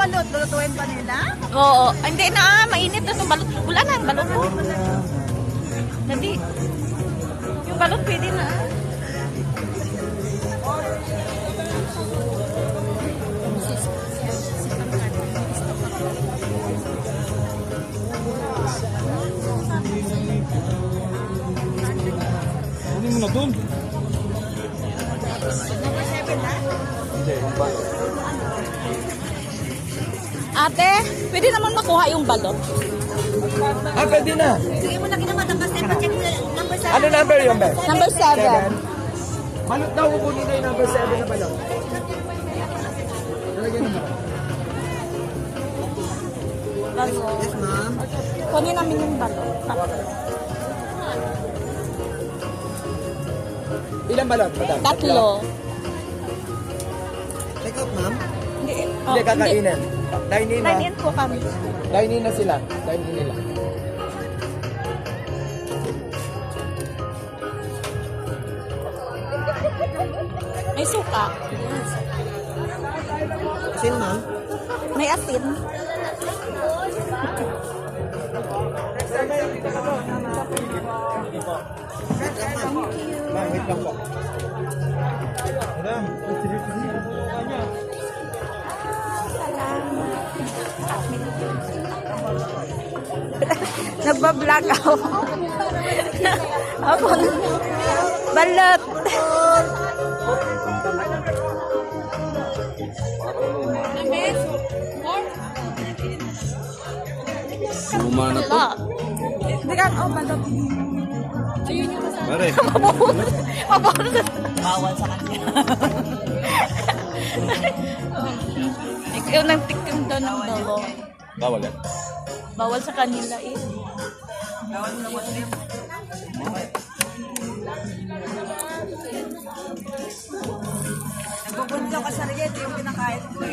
balot, lulutuin pa nila? Oo. Hindi na, mainit na itong balot. Wala na, ang balot po. Hindi. Yung balot pwede na. Ano mo na dun? Ate, pwede naman makuha yung balot. Ah, pwede na. Sige mo na kinamata kasi pa-check mo number 7. Ano number yung be? Number 7. Balot daw, kukunin na yung number 7 na balot. Talagyan naman. Yes, ma'am. Kunin namin yung balot. Ilang balot, madam? Tatlo. Check out, ma'am. Hindi, Hindi, kakainin. Dine-in na. Dine-in po kami. Dine-in na sila. Dine-in nila. May suka. Asin, ma'am. May asin. Ma'am, wait lang po. Madam, Nagbablog ako. Ako na. Balot. Suma na to. Hindi ka, oh, balot. Ayun yung masama. Pare. Mabunod. Bawal sa kanya. Ikaw nang tikim daw ng dalaw. Bawal yan. Bawal sa kanila eh. Bawal mo na Muslim. Nagbubunso ka sa riyet, yung pinakain mo.